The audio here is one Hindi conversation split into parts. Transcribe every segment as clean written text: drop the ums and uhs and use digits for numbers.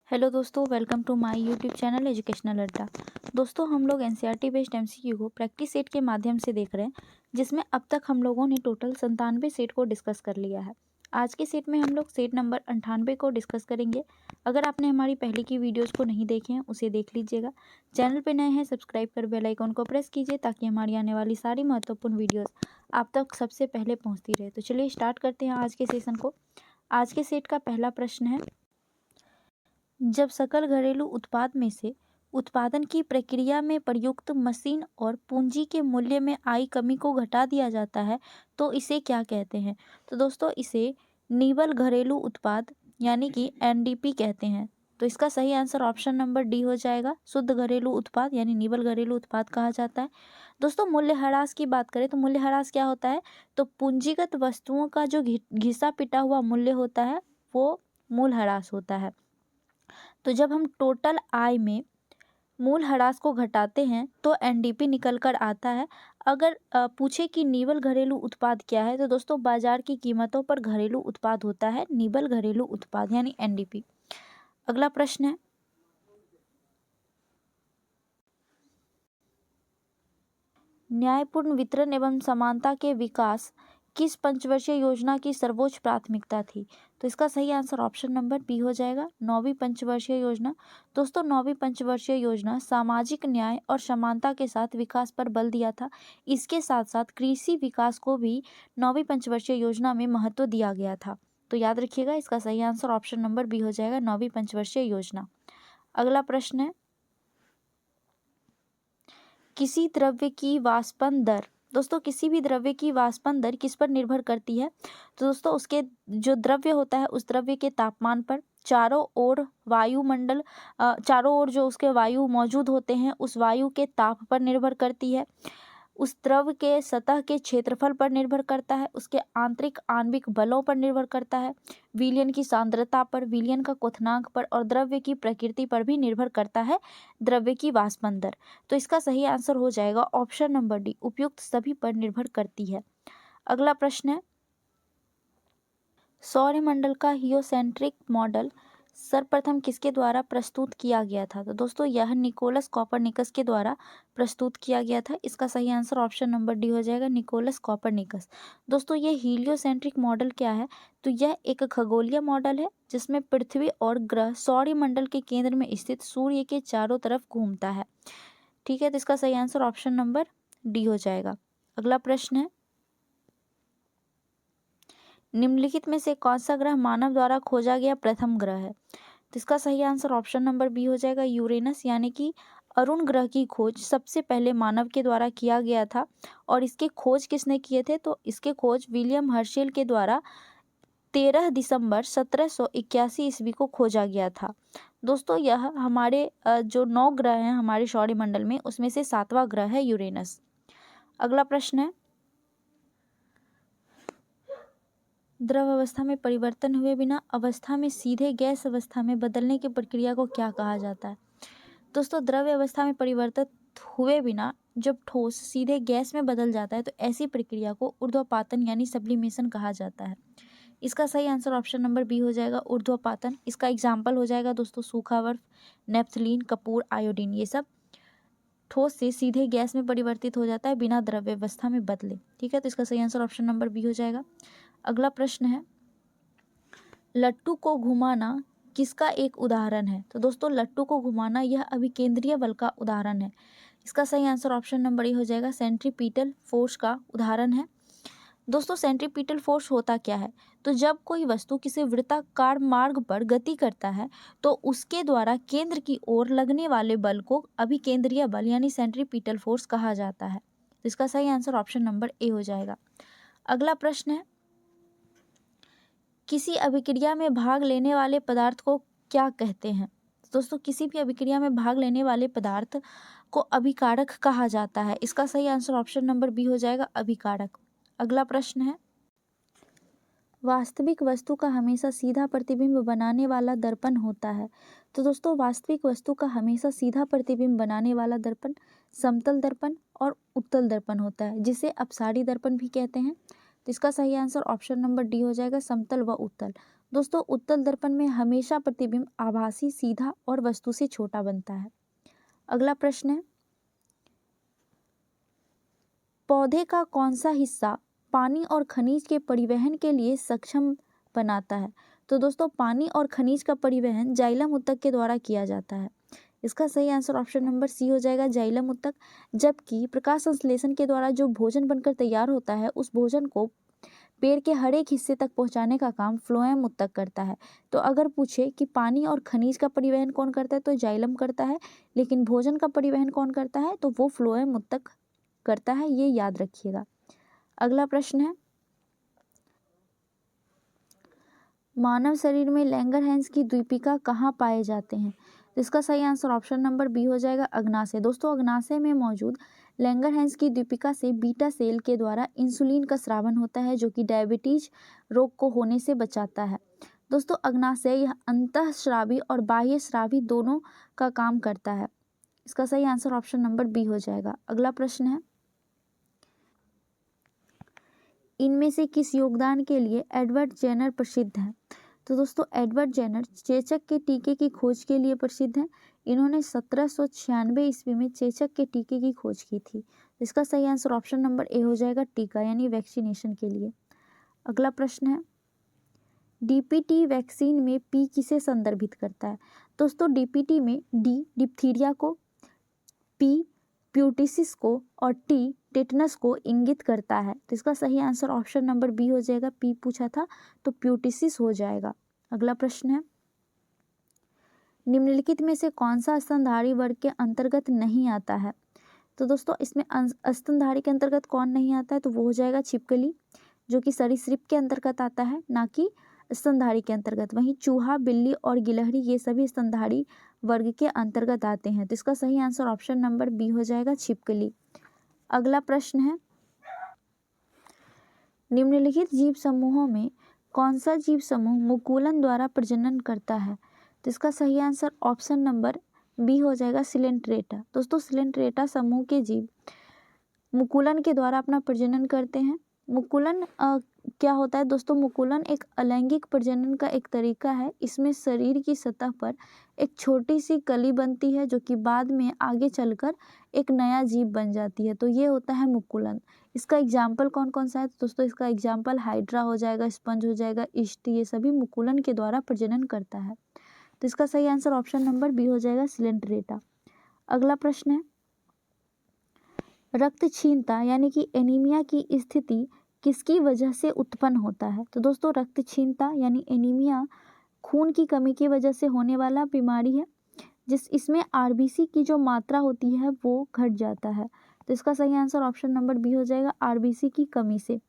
हेलो दोस्तों, welcome to my YouTube channel educational Adda. दोस्तों, हम लोग एनसीईआरटी बेस्ड एमसीक्यू को प्रैक्टिस सेट के माध्यम से देख रहे हैं, जिसमें अब तक हम लोगों ने टोटल 97 सेट को डिस्कस कर लिया है। आज के सेट में हम लोग सेट नंबर 98 को डिस्कस करेंगे। अगर आपने हमारी पहले की वीडियोज़ को नहीं देखे हैं, उसे देख लीजिएगा। चैनल पर नए हैं, सब्सक्राइब कर बेल आइकन को प्रेस कीजिए ताकि हमारी आने वाली सारी महत्वपूर्ण वीडियोज़ आप तक सबसे पहले पहुँचती रहे। तो चलिए स्टार्ट करते हैं आज के सेशन को। आज के सेट का पहला प्रश्न है, जब सकल घरेलू उत्पाद में से उत्पादन की प्रक्रिया में प्रयुक्त मशीन और पूंजी के मूल्य में आई कमी को घटा दिया जाता है तो इसे क्या कहते हैं। तो दोस्तों, इसे निवल घरेलू उत्पाद यानी कि एनडीपी कहते हैं। तो इसका सही आंसर ऑप्शन नंबर डी हो जाएगा। शुद्ध घरेलू उत्पाद यानी निवल घरेलू उत्पाद कहा जाता है। दोस्तों, मूल्यह्रास की बात करें तो मूल्यह्रास क्या होता है, तो पूंजीगत वस्तुओं का जो घिसा पिटा हुआ मूल्य होता है वो मूल्यह्रास होता है। तो जब हम टोटल आय में मूल्यह्रास को घटाते हैं तो एनडीपी निकल कर आता है। अगर पूछे कि निवल घरेलू उत्पाद क्या है, तो दोस्तों बाजार की कीमतों पर घरेलू उत्पाद होता है निवल घरेलू उत्पाद यानी एनडीपी। अगला प्रश्न है, न्यायपूर्ण वितरण एवं समानता के विकास किस पंचवर्षीय योजना की सर्वोच्च प्राथमिकता थी। तो इसका सही आंसर ऑप्शन नंबर बी हो जाएगा, 9वीं पंचवर्षीय योजना। दोस्तों, 9वीं पंचवर्षीय योजना सामाजिक न्याय और समानता के साथ विकास पर बल दिया था। इसके साथ साथ कृषि विकास को भी 9वीं पंचवर्षीय योजना में महत्व दिया गया था। तो याद रखिएगा, इसका सही आंसर ऑप्शन नंबर बी हो जाएगा, 9वीं पंचवर्षीय योजना। अगला प्रश्न है, किसी द्रव्य की वाष्पन दर। दोस्तों, किसी भी द्रव्य की वाष्पन दर किस पर निर्भर करती है, तो दोस्तों उसके जो द्रव्य होता है उस द्रव्य के तापमान पर, चारों ओर वायुमंडल चारों ओर जो उसके वायु मौजूद होते हैं उस वायु के ताप पर निर्भर करती है, उस द्रव के सतह के क्षेत्रफल पर निर्भर करता है, उसके आंतरिक आणविक बलों पर निर्भर करता है, विलयन की सांद्रता पर, विलयन का क्वथनांक पर और द्रव्य की प्रकृति पर भी निर्भर करता है द्रव्य की वाष्पन दर। तो इसका सही आंसर हो जाएगा ऑप्शन नंबर डी, उपयुक्त सभी पर निर्भर करती है। अगला प्रश्न है, सौरमंडल का हियोसेंट्रिक मॉडल सर्वप्रथम किसके द्वारा प्रस्तुत किया गया था। तो दोस्तों, यह निकोलस कॉपरनिकस के द्वारा प्रस्तुत किया गया था। इसका सही आंसर ऑप्शन नंबर डी हो जाएगा, निकोलस कॉपरनिकस। दोस्तों, ये हीलियोसेंट्रिक मॉडल क्या है, तो यह एक खगोलीय मॉडल है जिसमें पृथ्वी और ग्रह सौरमंडल के केंद्र में स्थित सूर्य के चारों तरफ घूमता है। ठीक है, तो इसका सही आंसर ऑप्शन नंबर डी हो जाएगा। अगला प्रश्न है, निम्नलिखित में से कौन सा ग्रह मानव द्वारा खोजा गया प्रथम ग्रह है। तो इसका सही आंसर ऑप्शन नंबर बी हो जाएगा, यूरेनस, यानी कि अरुण ग्रह की खोज सबसे पहले मानव के द्वारा किया गया था। और इसके खोज किसने किए थे, तो इसके खोज विलियम हर्शेल के द्वारा 13 दिसंबर 1781 ईस्वी को खोजा गया था। दोस्तों, यह हमारे जो 9 ग्रह हैं हमारे सौरमंडल में, उसमें से 7वां ग्रह है यूरेनस। अगला प्रश्न है, द्रव अवस्था में परिवर्तन हुए बिना अवस्था में सीधे गैस अवस्था में बदलने की प्रक्रिया को क्या कहा जाता है। दोस्तों, द्रव्य अवस्था में परिवर्तित हुए बिना जब ठोस सीधे गैस में बदल जाता है तो ऐसी प्रक्रिया को ऊर्ध्वपातन यानी सब्लिमेशन कहा जाता है। इसका सही आंसर ऑप्शन नंबर बी हो जाएगा, ऊर्ध्वपातन। इसका एग्जाम्पल हो जाएगा दोस्तों सूखा बर्फ, नेफ्थलीन, कपूर, आयोडीन, ये सब ठोस से सीधे गैस में परिवर्तित हो जाता है बिना द्रव्य अवस्था में बदले। ठीक है, तो इसका सही आंसर ऑप्शन नंबर बी हो जाएगा। अगला प्रश्न है, लट्टू को घुमाना किसका एक उदाहरण है। तो दोस्तों, लट्टू को घुमाना यह अभिकेंद्रीय बल का उदाहरण है। इसका सही आंसर ऑप्शन नंबर ए हो जाएगा, सेंट्रीपिटल फोर्स का उदाहरण है। दोस्तों, सेंट्रीपिटल फोर्स होता क्या है, तो जब कोई वस्तु किसी वृत्ताकार मार्ग पर गति करता है तो उसके द्वारा केंद्र की ओर लगने वाले बल को अभिकेंद्रीय बल यानी सेंट्रीपिटल फोर्स कहा जाता है। तो इसका सही आंसर ऑप्शन नंबर ए हो जाएगा। अगला प्रश्न है, किसी अभिक्रिया में भाग लेने वाले पदार्थ को क्या कहते हैं। दोस्तों, किसी भी अभिक्रिया में भाग लेने वाले पदार्थ को अभिकारक कहा जाता है। इसका सही आंसर ऑप्शन नंबर बी हो जाएगा, अभिकारक। अगला प्रश्न है, वास्तविक वस्तु का हमेशा सीधा प्रतिबिंब बनाने वाला दर्पण होता है। तो दोस्तों, वास्तविक वस्तु का हमेशा सीधा प्रतिबिंब बनाने वाला दर्पण समतल दर्पण और उत्तल दर्पण होता है, जिसे अपसारी दर्पण भी कहते हैं। तो इसका सही आंसर ऑप्शन नंबर डी हो जाएगा, समतल व उत्तल। दोस्तों उत्तल दर्पण में हमेशा प्रतिबिंब आभासी, सीधा और वस्तु से छोटा बनता है। अगला प्रश्न है, पौधे का कौन सा हिस्सा पानी और खनिज के परिवहन के लिए सक्षम बनाता है? तो दोस्तों पानी और खनिज का परिवहन जाइलम ऊतक के द्वारा किया जाता है। इसका सही आंसर ऑप्शन नंबर सी हो जाएगा, जाइलम ऊतक। जबकि प्रकाश संश्लेषण के द्वारा जो भोजन बनकर तैयार होता है उस भोजन को पेड़ के हर एक हिस्से तक पहुंचाने का काम फ्लोएम ऊतक करता है। तो अगर पूछे कि पानी और खनिज का परिवहन कौन करता है तो जाइलम करता है, लेकिन भोजन का परिवहन कौन करता है तो वो फ्लोएम ऊतक करता है, ये याद रखिएगा। अगला प्रश्न है, मानव शरीर में लैंगरहैंस की द्वीपिका कहाँ पाए जाते हैं? इसका सही आंसर ऑप्शन नंबर बी हो जाएगा, अग्नाशय। दोस्तों अग्नाशय में मौजूद लैंगरहैंस की द्वीपिका से बीटा सेल के द्वारा इंसुलिन का स्रावन होता है, जो कि डायबिटीज रोग को होने से बचाता है। दोस्तों अग्नाशय यह अंतःस्रावी और बाह्य स्रावी दोनों का काम करता है। इसका सही आंसर ऑप्शन नंबर बी हो जाएगा। अगला प्रश्न है, इनमें से किस योगदान के लिए एडवर्ड जेनर प्रसिद्ध हैं? तो दोस्तों एडवर्ड जेनर चेचक के टीके की खोज के लिए प्रसिद्ध हैं। इन्होंने 1796 ईस्वी में चेचक के टीके की खोज की थी। इसका सही आंसर ऑप्शन नंबर ए हो जाएगा, टीका यानी वैक्सीनेशन के लिए। अगला प्रश्न है, डीपीटी वैक्सीन में पी किसे संदर्भित करता है? दोस्तों डीपीटी में डी डिप्थीरिया को, पी प्यूटिसिस को और टी टेटनस को इंगित करता है। तो इसका सही आंसर ऑप्शन नंबर बी हो जाएगा, पी पूछा था तो प्यूटिसिस हो जाएगा। अगला प्रश्न है, निम्नलिखित में से कौन सा स्तनधारी वर्ग के अंतर्गत नहीं आता है? तो दोस्तों इसमें स्तनधारी के अंतर्गत कौन नहीं आता है तो वो हो जाएगा छिपकली, जो कि सरीसृप के अंतर्गत आता है, ना कि स्तनधारी के अंतर्गत। वहीं चूहा, बिल्ली और गिलहरी ये सभी स्तनधारी वर्ग के अंतर्गत आते हैं। तो इसका सही आंसर ऑप्शन नंबर बी हो जाएगा, छिपकली। अगला प्रश्न है, निम्नलिखित जीव समूहों में कौन सा जीव समूह मुकुलन द्वारा प्रजनन करता है? तो इसका सही आंसर ऑप्शन नंबर बी हो जाएगा, सिलेंट्रेटा। दोस्तों सिलेंट्रेटा समूह के जीव मुकुलन के द्वारा अपना प्रजनन करते हैं। मुकुलन क्या होता है दोस्तों? मुकुलन एक अलैंगिक प्रजनन का एक तरीका है। इसमें शरीर की सतह पर एक छोटी सी कली बनती है, जो कि बाद में आगे चलकर एक नया जीव बन जाती है। तो ये होता है मुकुलन। इसका एग्जाम्पल कौन कौन सा है? तो दोस्तों इसका एग्जाम्पल हाइड्रा हो जाएगा, स्पंज हो जाएगा, ईस्ट, ये सभी मुकुलन के द्वारा प्रजनन करता है। तो इसका सही आंसर ऑप्शन नंबर बी हो जाएगा, सिलेंट्रेटा। अगला प्रश्न है, रक्तक्षीणता यानी कि एनीमिया की स्थिति किसकी वजह से उत्पन्न होता है? तो दोस्तों रक्तक्षीणता यानी एनीमिया खून की कमी की वजह से होने वाला बीमारी है, इसमें आरबीसी की जो मात्रा होती है वो घट जाता है। तो इसका सही आंसर ऑप्शन नंबर बी हो जाएगा, आरबीसी की कमी से।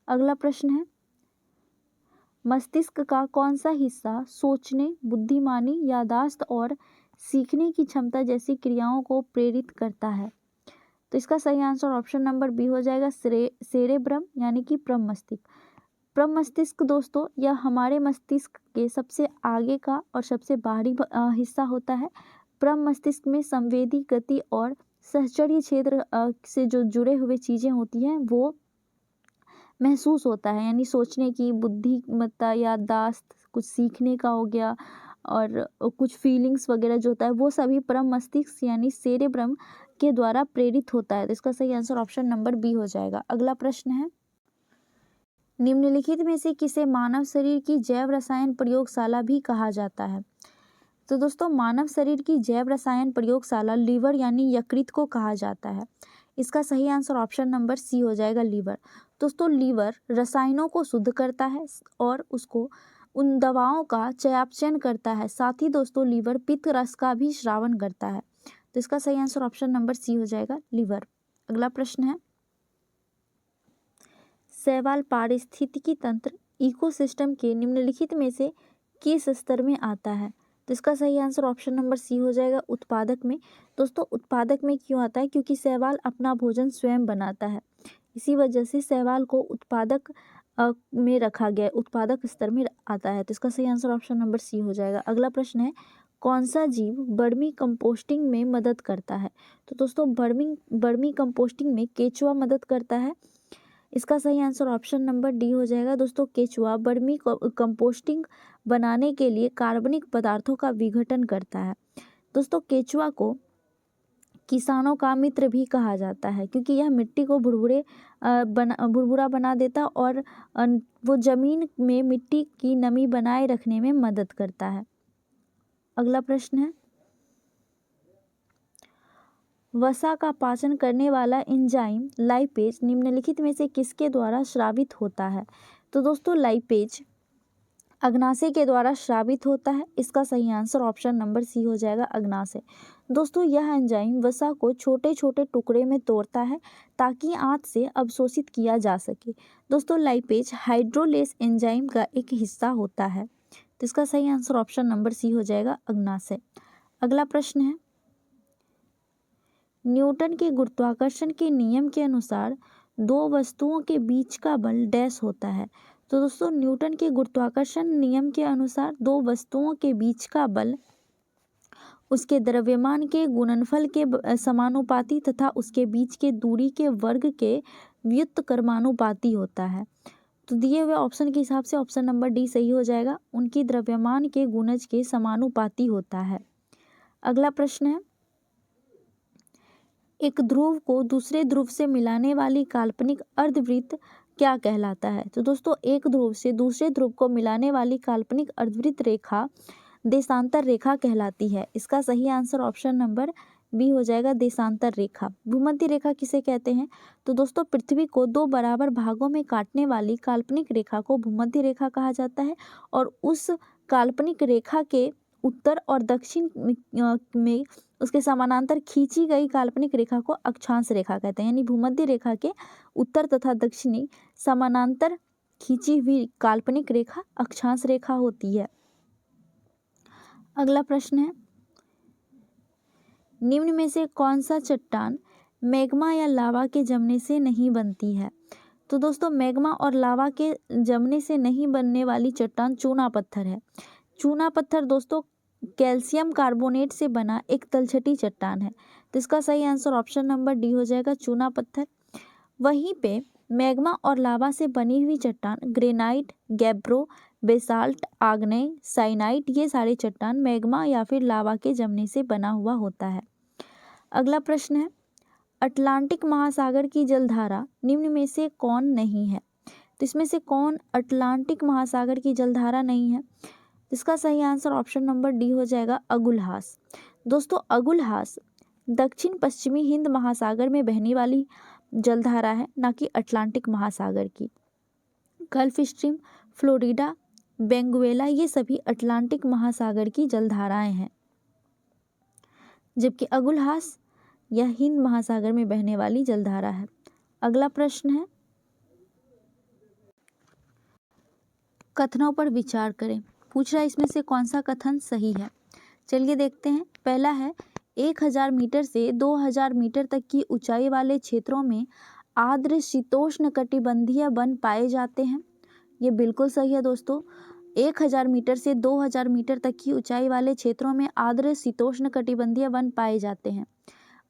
अगला प्रश्न है, मस्तिष्क का कौन सा हिस्सा सोचने, बुद्धिमानी, याददाश्त और सीखने की क्षमता जैसी क्रियाओं को प्रेरित करता है? तो इसका सही आंसर ऑप्शन नंबर बी हो जाएगा, सेरेब्रम यानी कि प्रम मस्तिष्क। प्रम मस्तिष्क दोस्तों यह हमारे मस्तिष्क के सबसे आगे का और सबसे बाहरी हिस्सा होता है। प्रम मस्तिष्क में संवेदी, गति और सहचर्य क्षेत्र से जो जुड़े हुए चीज़ें होती हैं वो महसूस होता है, यानी सोचने की, बुद्धिमत्ता, याददाश्त, कुछ सीखने का हो गया और कुछ फीलिंग्स वगैरह जो होता है वो सभी परम मस्तिष्क यानी सेरेब्रम के द्वारा प्रेरित होता है। तो इसका सही आंसर ऑप्शन नंबर बी हो जाएगा। अगला प्रश्न है, निम्नलिखित में से किसे मानव शरीर की जैव रसायन प्रयोगशाला भी कहा जाता है? तो दोस्तों मानव शरीर की जैव रसायन प्रयोगशाला लीवर यानी यकृत को कहा जाता है। इसका सही आंसर ऑप्शन नंबर सी हो जाएगा, लीवर। दोस्तों लीवर रसायनों को शुद्ध करता है और उसको उन दवाओं का चयापचय करता है। साथ ही दोस्तों लीवर पित्त रस का भी श्रावण करता है। तो इसका सही आंसर ऑप्शन नंबर सी हो जाएगा, लीवर। अगला प्रश्न है, शैवाल पारिस्थितिकी तंत्र इकोसिस्टम के निम्नलिखित में से किस स्तर में आता है? तो इसका सही आंसर ऑप्शन नंबर सी हो जाएगा, उत्पादक में। दोस्तों उत्पादक में क्यों आता है? क्योंकि शैवाल अपना भोजन स्वयं बनाता है, इसी वजह से शैवाल को उत्पादक में रखा गया है, उत्पादक स्तर में आता है। तो इसका सही आंसर ऑप्शन नंबर सी हो जाएगा। अगला प्रश्न है, कौन सा जीव वर्मी कंपोस्टिंग में मदद करता है? तो दोस्तों वर्मी कंपोस्टिंग में केचुआ मदद करता है। इसका सही आंसर ऑप्शन नंबर डी हो जाएगा। दोस्तों केचुआ वर्मी कंपोस्टिंग बनाने के लिए कार्बनिक पदार्थों का विघटन करता है। दोस्तों केचुआ को किसानों का मित्र भी कहा जाता है क्योंकि यह मिट्टी को भुरभुरा बना देता और वो जमीन में मिट्टी की नमी बनाए रखने में मदद करता है। अगला प्रश्न है, वसा का पाचन करने वाला एंजाइम लाइपेज निम्नलिखित में से किसके द्वारा स्रावित होता है? तो दोस्तों लाइपेज अग्नाशय के द्वारा स्रावित होता है। इसका सही आंसर ऑप्शन नंबर सी हो जाएगा, अग्नाशय। दोस्तों यह एंजाइम वसा को छोटे छोटे टुकड़े में तोड़ता है ताकि आंत से अवशोषित किया जा सके। दोस्तों लाइपेज हाइड्रोलेस एंजाइम का एक हिस्सा होता है। तो इसका सही आंसर ऑप्शन नंबर सी हो जाएगा, अग्नाशय। अगला प्रश्न है, न्यूटन के गुरुत्वाकर्षण के नियम के अनुसार दो वस्तुओं के बीच का बल डैश होता है। तो दोस्तों न्यूटन के गुरुत्वाकर्षण नियम के अनुसार दो वस्तुओं के बीच का बल उसके द्रव्यमान के गुणनफल के समानुपाती तथा उसके बीच के दूरी के वर्ग के व्युत्क्रमानुपाती होता है। तो दिए हुए ऑप्शन के हिसाब से ऑप्शन नंबर डी सही हो जाएगा, उनकी द्रव्यमान के गुणज के समानुपाती होता है। अगला प्रश्न है, एक ध्रुव को दूसरे ध्रुव से मिलाने वाली काल्पनिक अर्धवृत्त क्या कहलाता है? तो दोस्तों एक ध्रुव से दूसरे ध्रुव को मिलाने वाली काल्पनिक अर्धवृत्त रेखा देशांतर रेखा कहलाती है। इसका सही आंसर ऑप्शन नंबर बी हो जाएगा, देशांतर रेखा। भूमध्य रेखा किसे कहते हैं? तो दोस्तों पृथ्वी को दो बराबर भागों में काटने वाली काल्पनिक रेखा को भूमध्य रेखा कहा जाता है और उस काल्पनिक रेखा के उत्तर और दक्षिण में उसके समानांतर खींची गई काल्पनिक रेखा को अक्षांश रेखा कहते हैं। यानी भूमध्य रेखा के उत्तर तथा दक्षिणी समानांतर खींची हुई काल्पनिक रेखा अक्षांश रेखा होती है। अगला प्रश्न है, निम्न में से कौन सा चट्टान मैग्मा या लावा के जमने से नहीं बनती है? तो दोस्तों मैग्मा और लावा के जमने से नहीं बनने वाली चट्टान चूना पत्थर है। चूना पत्थर दोस्तों कैल्शियम कार्बोनेट से बना एक तलछटी चट्टान है। तो इसका सही आंसर ऑप्शन नंबर डी हो जाएगा, चूना पत्थर। वहीं पे मैग्मा और लावा से बनी हुई चट्टान ग्रेनाइट, गैब्रो, बेसाल्ट, आग्नेय, साइनाइट, ये सारे चट्टान मैग्मा या फिर लावा के जमने से बना हुआ होता है। अगला प्रश्न है, अटलांटिक महासागर की जलधारा निम्न में से कौन नहीं है? तो इसमें से कौन अटलांटिक महासागर की जलधारा नहीं है? इसका सही आंसर ऑप्शन नंबर डी हो जाएगा, अगुलहास। दोस्तों अगुलहास दक्षिण पश्चिमी हिंद महासागर में बहने वाली जलधारा है, ना कि अटलांटिक महासागर की। गल्फ स्ट्रीम, फ्लोरिडा, बेंगुएला, ये सभी अटलांटिक महासागर की जलधाराएं हैं, जबकि अगुलहास यह हिंद महासागर में बहने वाली जलधारा है। अगला प्रश्न है, कथनों पर विचार करें। पूछ रहा है इसमें से कौन सा कथन सही है। चलिए देखते हैं। पहला है, 1000 मीटर से 2000 मीटर तक की ऊंचाई वाले क्षेत्रों में आर्द्र शीतोष्ण कटिबंधीय वन पाए जाते हैं। ये बिल्कुल सही है दोस्तों। 1000 मीटर से 2000 मीटर तक की ऊंचाई वाले क्षेत्रों में आर्द्र शीतोष्ण कटिबंधीय वन पाए जाते हैं।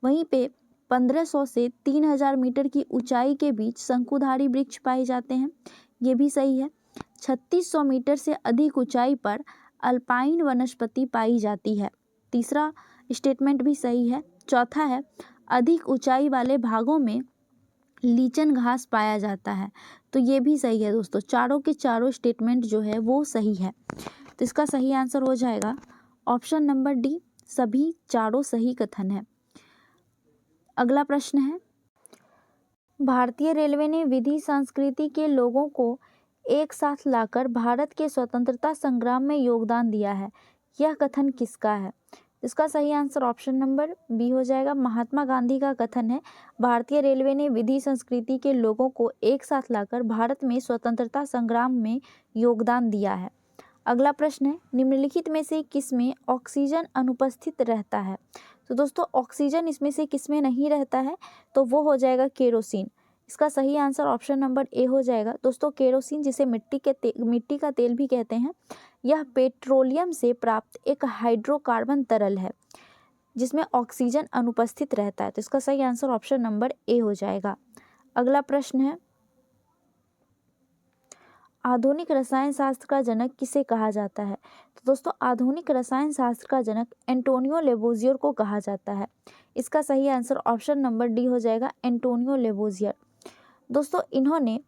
वहीं पे 1500 से 3000 मीटर की ऊंचाई के बीच शंकुधारी वृक्ष पाए जाते हैं। ये भी सही है। 3600 मीटर से अधिक ऊंचाई पर अल्पाइन वनस्पति पाई जाती है। तीसरा स्टेटमेंट भी सही है। चौथा है, अधिक ऊंचाई वाले भागों में लीचन घास पाया जाता है। तो ये भी सही है दोस्तों। चारों के चारों स्टेटमेंट जो है वो सही है। तो इसका सही आंसर हो जाएगा ऑप्शन नंबर डी, सभी चारों सही कथन है। अगला प्रश्न है, भारतीय रेलवे ने विधि संस्कृति के लोगों को एक साथ लाकर भारत के स्वतंत्रता संग्राम में योगदान दिया है। यह कथन किसका है? इसका सही आंसर ऑप्शन नंबर बी हो जाएगा, महात्मा गांधी का कथन है। भारतीय रेलवे ने विधि संस्कृति के लोगों को एक साथ लाकर भारत में स्वतंत्रता संग्राम में योगदान दिया है। अगला प्रश्न है, निम्नलिखित में से किसमें ऑक्सीजन अनुपस्थित रहता है? तो दोस्तों ऑक्सीजन इसमें से किसमें नहीं रहता है? तो वो हो जाएगा केरोसिन। इसका सही आंसर ऑप्शन नंबर ए हो जाएगा। दोस्तों केरोसिन, जिसे मिट्टी का तेल भी कहते हैं, यह पेट्रोलियम से प्राप्त एक हाइड्रोकार्बन तरल है जिसमें ऑक्सीजन अनुपस्थित रहता है। तो इसका सही आंसर ऑप्शन नंबर ए हो जाएगा। अगला प्रश्न है, आधुनिक रसायन शास्त्र का जनक किसे कहा जाता है? तो दोस्तों आधुनिक रसायन शास्त्र का जनक एंटोनियो लेवोजियर को कहा जाता है। इसका सही आंसर ऑप्शन नंबर डी हो जाएगा, एंटोनियो लेवोजियर। दोस्तों इन्होंने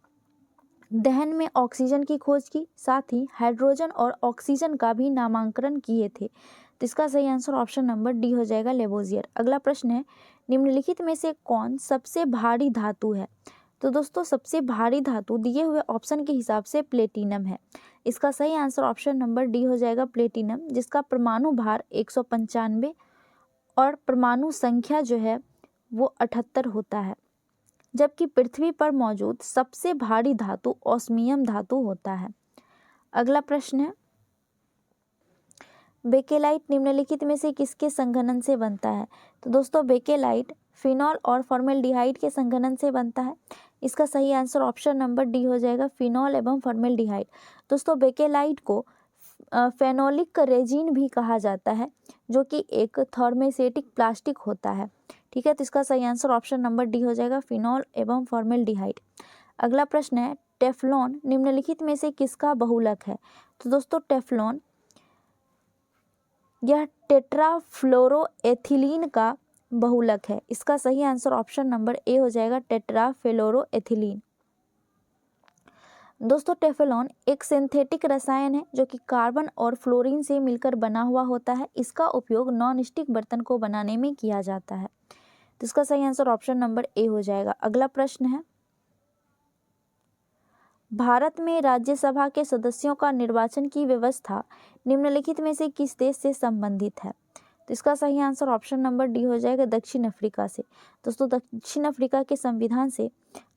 दहन में ऑक्सीजन की खोज की, साथ ही हाइड्रोजन और ऑक्सीजन का भी नामांकन किए थे। तो इसका सही आंसर ऑप्शन नंबर डी हो जाएगा, लेवोजियर। अगला प्रश्न है, निम्नलिखित में से कौन सबसे भारी धातु है? तो दोस्तों सबसे भारी धातु दिए हुए ऑप्शन के हिसाब से प्लेटिनम है। इसका सही आंसर ऑप्शन नंबर डी हो जाएगा, प्लेटिनम, जिसका परमाणु भार 195 और परमाणु संख्या जो है वो 78 होता है। जबकि पृथ्वी पर मौजूद सबसे भारी धातु ऑस्मियम धातु होता है। अगला प्रश्न है, बेकेलाइट निम्नलिखित में से किसके संघनन से बनता है? तो दोस्तों बेकेलाइट फिनॉल और फॉर्मेल्डिहाइड के संघनन से बनता है। इसका सही आंसर ऑप्शन नंबर डी हो जाएगा, फिनॉल एवं फॉर्मेल्डिहाइड। दोस्तों बेकेलाइट को फेनोलिक रेजिन भी कहा जाता है, जो कि एक थर्मेसेटिक प्लास्टिक होता है। ठीक है, तो इसका सही आंसर ऑप्शन नंबर डी हो जाएगा, फिनॉल एवं फॉर्मेल्डिहाइड। अगला प्रश्न है, टेफ्लॉन निम्नलिखित में से किसका बहुलक है? तो दोस्तों टेफ्लॉन यह टेट्राफ्लोरोएथिलीन का बहुलक है। इसका सही आंसर ऑप्शन नंबर ए हो जाएगा, टेट्राफ्लोरोएथिलीन। दोस्तों टेफ्लॉन एक सिंथेटिक रसायन है जो कि कार्बन और फ्लोरीन से मिलकर बना हुआ होता है। इसका उपयोग नॉन स्टिक बर्तन को बनाने में किया जाता है। तो इसका सही आंसर ऑप्शन नंबर ए हो जाएगा। अगला प्रश्न है, भारत में राज्यसभा के सदस्यों का निर्वाचन की व्यवस्था निम्नलिखित में से किस देश से संबंधित है? तो इसका सही आंसर ऑप्शन नंबर डी हो जाएगा, दक्षिण अफ्रीका से। दोस्तों दक्षिण अफ्रीका के संविधान से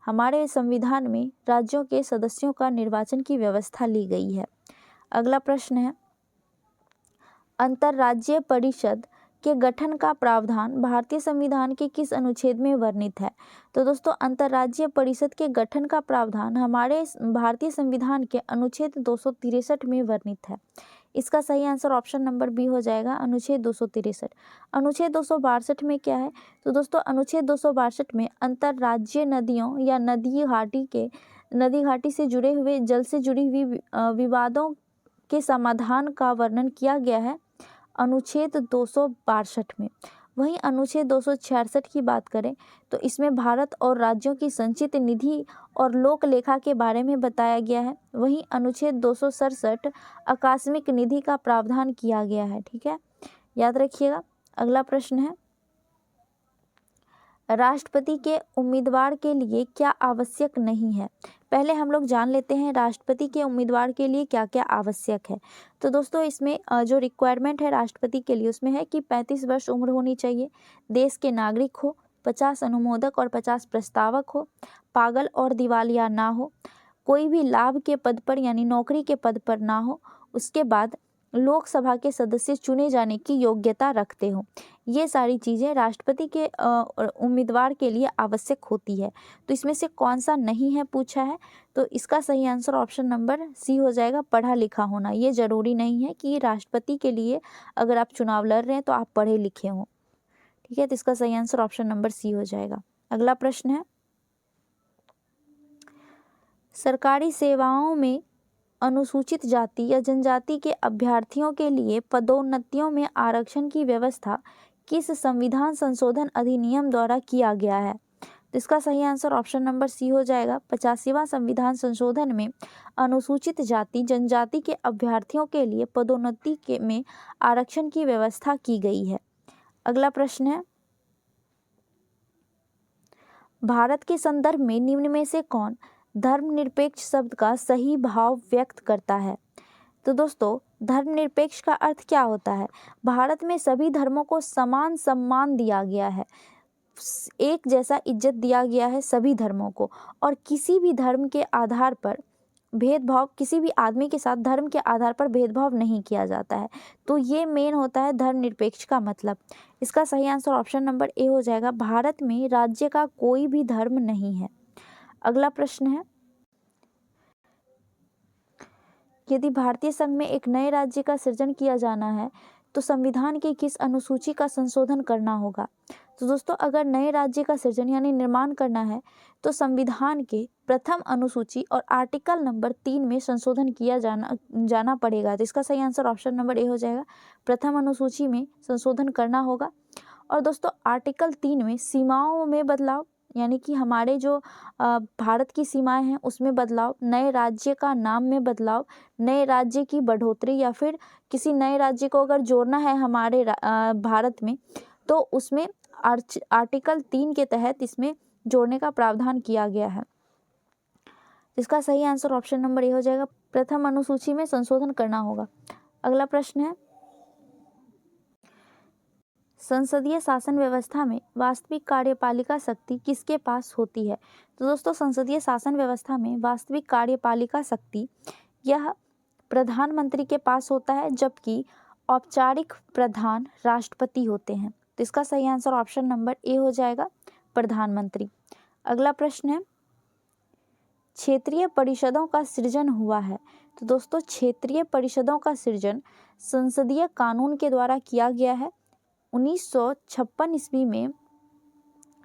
हमारे संविधान में राज्यों के सदस्यों का निर्वाचन की व्यवस्था ली गई है। अगला प्रश्न है, अंतर्राज्यीय परिषद के गठन का प्रावधान भारतीय संविधान के किस अनुच्छेद में वर्णित है? तो दोस्तों अंतर्राज्यीय परिषद के गठन का प्रावधान हमारे भारतीय संविधान के अनुच्छेद 263 में वर्णित है। इसका सही आंसर ऑप्शन नंबर बी हो जाएगा, अनुच्छेद 263। अनुच्छेद 262 में क्या है? तो दोस्तों अनुच्छेद 262 में अंतर्राज्यीय नदियों या नदी घाटी से जुड़े हुए जल से जुड़ी हुई विवादों के समाधान का वर्णन किया गया है अनुच्छेद 262 में। वहीं अनुच्छेद 266 की बात करें तो इसमें भारत और राज्यों की संचित निधि और लोक लेखा के बारे में बताया गया है। वहीं अनुच्छेद 267 आकस्मिक निधि का प्रावधान किया गया है। ठीक है, याद रखिएगा। अगला प्रश्न है, राष्ट्रपति के उम्मीदवार के लिए क्या आवश्यक नहीं है? पहले हम लोग जान लेते हैं राष्ट्रपति के उम्मीदवार के लिए क्या क्या आवश्यक है। तो दोस्तों इसमें जो रिक्वायरमेंट है राष्ट्रपति के लिए उसमें है कि 35 वर्ष उम्र होनी चाहिए, देश के नागरिक हो, 50 अनुमोदक और 50 प्रस्तावक हो, पागल और दिवालिया ना हो, कोई भी लाभ के पद पर यानी नौकरी के पद पर ना हो, उसके बाद लोकसभा के सदस्य चुने जाने की योग्यता रखते हो। ये सारी चीज़ें राष्ट्रपति के उम्मीदवार के लिए आवश्यक होती है। तो इसमें से कौन सा नहीं है पूछा है, तो इसका सही आंसर ऑप्शन नंबर सी हो जाएगा, पढ़ा लिखा होना। ये जरूरी नहीं है कि राष्ट्रपति के लिए अगर आप चुनाव लड़ रहे हैं तो आप पढ़े लिखे हों। ठीक है, तो इसका सही आंसर ऑप्शन नंबर सी हो जाएगा। अगला प्रश्न है, सरकारी सेवाओं में अनुसूचित जाति या जनजाति के अभ्यर्थियों के लिए पदोन्नतियों में आरक्षण की व्यवस्था किस संविधान संशोधन अधिनियम द्वारा किया गया है? तो इसका सही आंसर ऑप्शन नंबर सी हो जाएगा, 85वां संविधान संशोधन में अनुसूचित जाति जनजाति के अभ्यर्थियों के लिए पदोन्नति में आरक्षण की व्यवस्था की गई है। अगला प्रश्न है, भारत के संदर्भ में निम्न में से कौन धर्मनिरपेक्ष शब्द का सही भाव व्यक्त करता है? तो दोस्तों धर्मनिरपेक्ष का अर्थ क्या होता है? भारत में सभी धर्मों को समान सम्मान दिया गया है, एक जैसा इज्जत दिया गया है सभी धर्मों को, और किसी भी धर्म के आधार पर भेदभाव, किसी भी आदमी के साथ धर्म के आधार पर भेदभाव नहीं किया जाता है। तो ये मेन होता है धर्मनिरपेक्ष का मतलब। इसका सही आंसर ऑप्शन नंबर ए हो जाएगा, भारत में राज्य का कोई भी धर्म नहीं है। अगला प्रश्न है, यदि भारतीय संघ में एक नए राज्य का सृजन किया जाना है तो संविधान की किस अनुसूची का संशोधन करना होगा? तो दोस्तों अगर नए राज्य का सृजन यानी निर्माण करना है तो संविधान के प्रथम अनुसूची और आर्टिकल नंबर 3 में संशोधन किया जाना पड़ेगा। तो इसका सही आंसर ऑप्शन नंबर ए हो जाएगा, प्रथम अनुसूची में संशोधन करना होगा। और दोस्तों आर्टिकल 3 में सीमाओं में बदलाव यानी कि हमारे जो भारत की सीमाएं हैं उसमें बदलाव, नए राज्य का नाम में बदलाव, नए राज्य की बढ़ोतरी या फिर किसी नए राज्य को अगर जोड़ना है हमारे भारत में तो उसमें आर्टिकल 3 के तहत इसमें जोड़ने का प्रावधान किया गया है। इसका सही आंसर ऑप्शन नंबर ए हो जाएगा, प्रथम अनुसूची में संशोधन करना होगा। अगला प्रश्न है, संसदीय शासन व्यवस्था में वास्तविक कार्यपालिका शक्ति किसके पास होती है? तो दोस्तों संसदीय शासन व्यवस्था में वास्तविक कार्यपालिका शक्ति यह प्रधानमंत्री के पास होता है, जबकि औपचारिक प्रधान राष्ट्रपति होते हैं। तो इसका सही आंसर ऑप्शन नंबर ए हो जाएगा, प्रधानमंत्री। अगला प्रश्न है, क्षेत्रीय परिषदों का सृजन हुआ है। तो दोस्तों क्षेत्रीय परिषदों का सृजन संसदीय कानून के द्वारा किया गया है। 1956 ईस्वी में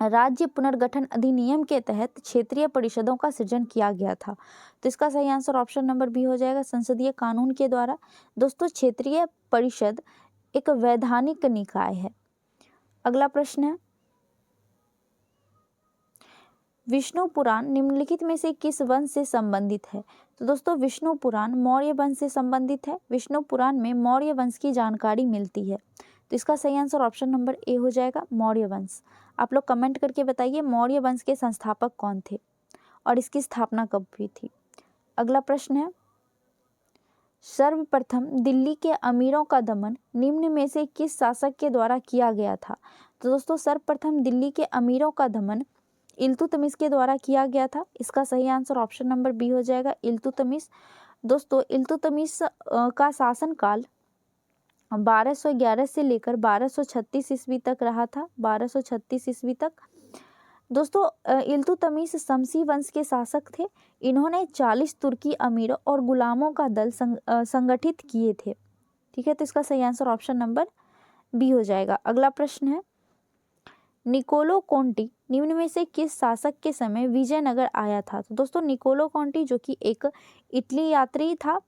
राज्य पुनर्गठन अधिनियम के तहत क्षेत्रीय परिषदों का सृजन किया गया था। तो इसका सही आंसर ऑप्शन नंबर बी हो जाएगा, संसदीय कानून के द्वारा। दोस्तों क्षेत्रीय परिषद एक वैधानिक निकाय है। अगला प्रश्न है, विष्णु पुराण निम्नलिखित में से किस वंश से संबंधित है? तो दोस्तों विष्णु पुराण मौर्य वंश से संबंधित है। विष्णु पुराण में मौर्य वंश की जानकारी मिलती है। तो इसका सही आंसर ऑप्शन नंबर ए हो जाएगा, मौर्य वंश। आप लोग कमेंट करके बताइए मौर्य वंश के संस्थापक कौन थे और इसकी स्थापना कब हुई थी। अगला प्रश्न है, सर्वप्रथम दिल्ली के अमीरों का दमन निम्न में से किस शासक के द्वारा किया गया था? तो दोस्तों सर्वप्रथम दिल्ली के अमीरों का दमन इल्तुतमिश के द्वारा किया गया था। इसका सही आंसर ऑप्शन नंबर बी हो जाएगा, इल्तुतमिश। दोस्तों इल्तुतमिश का शासनकाल 1211 से लेकर 1236 ईस्वी तक रहा था, 1236 ईस्वी तक। दोस्तों इल्तुतमिश शमसी वंश के शासक थे। इन्होंने 40 तुर्की अमीरों और गुलामों का दल संगठित किए थे। ठीक है, तो इसका सही आंसर ऑप्शन नंबर बी हो जाएगा। अगला प्रश्न है, निकोलो कोंटी निम्न में से किस शासक के समय विजयनगर आया था? तो दोस्तों निकोलो कोंटी जो कि एक इटली यात्री था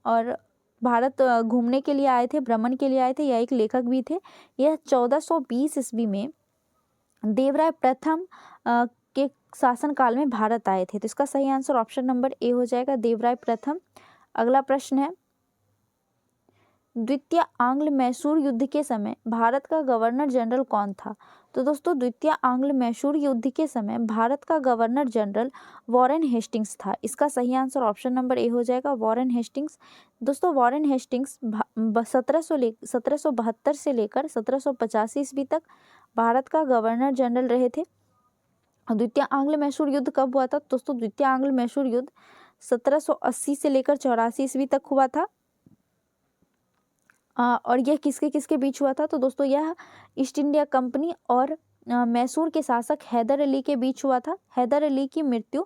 और भारत घूमने के लिए आए थे, भ्रमण के लिए आए थे, यह एक लेखक भी थे। यह 1420 ईस्वी में देवराय प्रथम के शासनकाल में भारत आए थे। तो इसका सही आंसर ऑप्शन नंबर ए हो जाएगा, देवराय प्रथम। अगला प्रश्न है, द्वितीय आंग्ल मैसूर युद्ध के समय भारत का गवर्नर जनरल कौन था? तो दोस्तों द्वितीय आंग्ल मैसूर युद्ध के समय भारत का गवर्नर जनरल वॉरेन हेस्टिंग्स था। इसका सही आंसर ऑप्शन नंबर ए हो जाएगा, वॉरेन हेस्टिंग्स। दोस्तों वॉरेन हेस्टिंग्स 1772 से लेकर 1785 ईस्वी तक भारत का गवर्नर जनरल रहे थे। द्वितीय आंग्ल मैसूर युद्ध कब हुआ था? दोस्तों द्वितीय आंग्ल मैसूर युद्ध 1780 से लेकर 84 ईस्वी तक हुआ था। और यह किसके किसके बीच हुआ था? तो दोस्तों यह ईस्ट इंडिया कंपनी और मैसूर के शासक हैदर अली के बीच हुआ था। हैदर अली की मृत्यु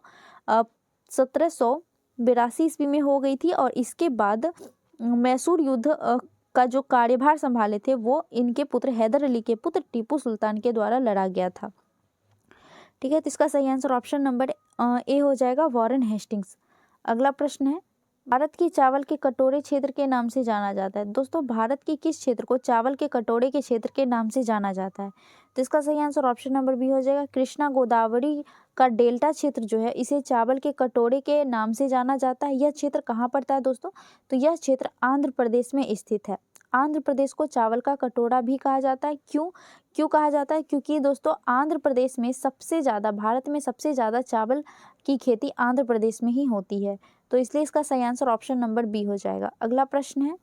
1782 ईस्वी में हो गई थी और इसके बाद मैसूर युद्ध का जो कार्यभार संभाले थे वो इनके पुत्र हैदर अली के पुत्र टीपू सुल्तान के द्वारा लड़ा गया था। ठीक है, तो इसका सही आंसर ऑप्शन नंबर ए हो जाएगा, वॉरेन हेस्टिंग्स। अगला प्रश्न है, भारत की चावल के कटोरे क्षेत्र के नाम से जाना जाता है। दोस्तों भारत के किस क्षेत्र को चावल के कटोरे के क्षेत्र के नाम से जाना जाता है? तो इसका सही आंसर ऑप्शन नंबर बी हो जाएगा, कृष्णा गोदावरी का डेल्टा क्षेत्र जो है इसे चावल के कटोरे के नाम से जाना जाता है। यह क्षेत्र कहाँ पड़ता है दोस्तों? तो यह क्षेत्र आंध्र प्रदेश में स्थित है। आंध्र प्रदेश को चावल का कटोरा भी कहा जाता है। क्यों कहा जाता है? क्योंकि दोस्तों आंध्र प्रदेश में सबसे ज़्यादा, भारत में सबसे ज़्यादा चावल की खेती आंध्र प्रदेश में ही होती है, तो इसलिए इसका सही आंसर ऑप्शन नंबर बी हो जाएगा। अगला प्रश्न है,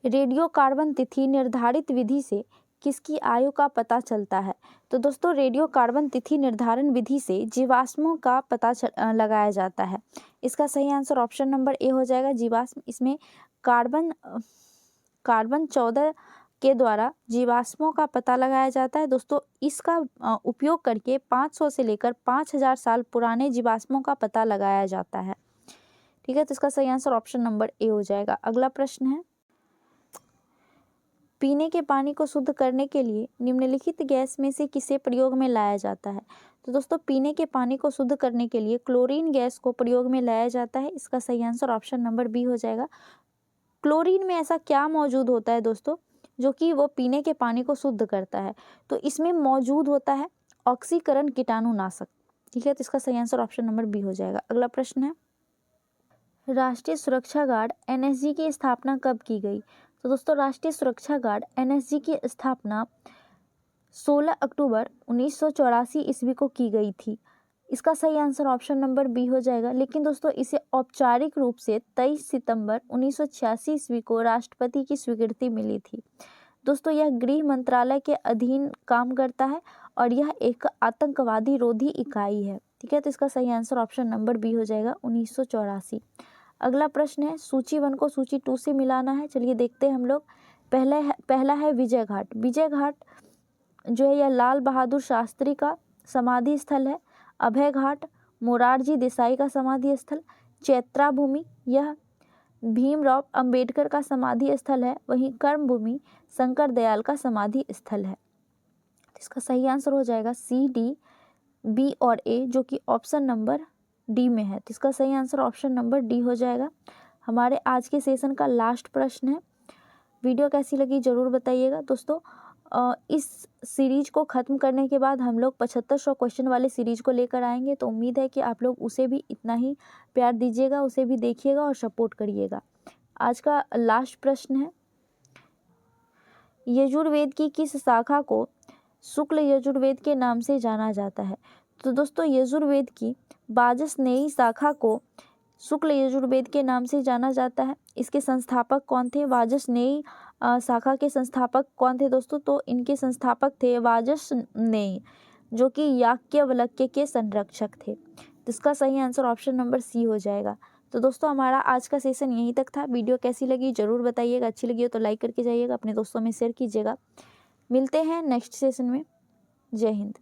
रेडियो कार्बन तिथि निर्धारित विधि से किसकी आयु का पता चलता है? तो दोस्तों रेडियो कार्बन तिथि निर्धारण विधि से जीवाश्मों का पता लगाया जाता है। इसका सही आंसर ऑप्शन नंबर ए हो जाएगा, जीवाश्म। इसमें कार्बन 14 के द्वारा जीवाश्मों का पता लगाया जाता है। दोस्तों इसका उपयोग करके 500 से लेकर 5000 साल पुराने जीवाश्मों का पता लगाया जाता है। ठीक है, तो इसका सही आंसर ऑप्शन नंबर ए हो जाएगा। अगला प्रश्न है, पीने के पानी को शुद्ध करने के लिए निम्नलिखित गैस में से किसे प्रयोग में लाया जाता है? तो दोस्तों पीने के पानी को शुद्ध करने के लिए क्लोरीन गैस को प्रयोग में लाया जाता है। इसका सही आंसर ऑप्शन नंबर बी हो जाएगा। क्लोरीन में ऐसा क्या मौजूद होता है दोस्तों जो कि वो पीने के पानी को शुद्ध करता है? तो इसमें मौजूद होता है ऑक्सीकरण कीटाणुनाशक। ठीक है, तो इसका सही आंसर ऑप्शन नंबर बी हो जाएगा। अगला प्रश्न है, राष्ट्रीय सुरक्षा गार्ड एनएसजी की स्थापना कब की गई? तो दोस्तों राष्ट्रीय सुरक्षा गार्ड एनएसजी की स्थापना 16 अक्टूबर 1984 ईस्वी को की गई थी। इसका सही आंसर ऑप्शन नंबर बी हो जाएगा। लेकिन दोस्तों इसे औपचारिक रूप से 23 सितंबर 1986 ईस्वी को राष्ट्रपति की स्वीकृति मिली थी। दोस्तों यह गृह मंत्रालय के अधीन काम करता है और यह एक आतंकवादी रोधी इकाई है। ठीक है, तो इसका सही आंसर ऑप्शन नंबर बी हो जाएगा, 1984। अगला प्रश्न है, सूची 1 को सूची 2 से मिलाना है। चलिए देखते हैं हम लोग। पहला है विजय घाट। विजय घाट जो है यह लाल बहादुर शास्त्री का समाधि स्थल है। अभय घाट मोरारजी देसाई का समाधि स्थल। चैत्रा भूमि यह भीमराव अंबेडकर का समाधि स्थल है। वहीं कर्म भूमि शंकर दयाल का समाधि स्थल है। इसका सही आंसर हो जाएगा सी, डी, बी और ए, जो कि ऑप्शन नंबर डी में है। तो इसका सही आंसर ऑप्शन नंबर डी हो जाएगा। हमारे आज के सेशन का लास्ट प्रश्न है। वीडियो कैसी लगी जरूर बताइएगा दोस्तों। इस सीरीज को ख़त्म करने के बाद हम लोग 7500 क्वेश्चन वाले सीरीज को लेकर आएंगे, तो उम्मीद है कि आप लोग उसे भी इतना ही प्यार दीजिएगा, उसे भी देखिएगा और सपोर्ट करिएगा। आज का लास्ट प्रश्न है, यजुर्वेद की किस शाखा को शुक्ल यजुर्वेद के नाम से जाना जाता है? तो दोस्तों यजुर्वेद की वाजसनेयी शाखा को शुक्ल यजुर्वेद के नाम से जाना जाता है। इसके संस्थापक कौन थे? वाजसनेयी शाखा के संस्थापक कौन थे दोस्तों? तो इनके संस्थापक थे वाजसनेयी, जो कि याज्ञवल्क्य के संरक्षक थे। तो इसका सही आंसर ऑप्शन नंबर सी हो जाएगा। तो दोस्तों हमारा आज का सेशन यहीं तक था। वीडियो कैसी लगी जरूर बताइएगा। अच्छी लगी हो तो लाइक करके जाइएगा, अपने दोस्तों में शेयर कीजिएगा। मिलते हैं नेक्स्ट सेशन में। जय हिंद।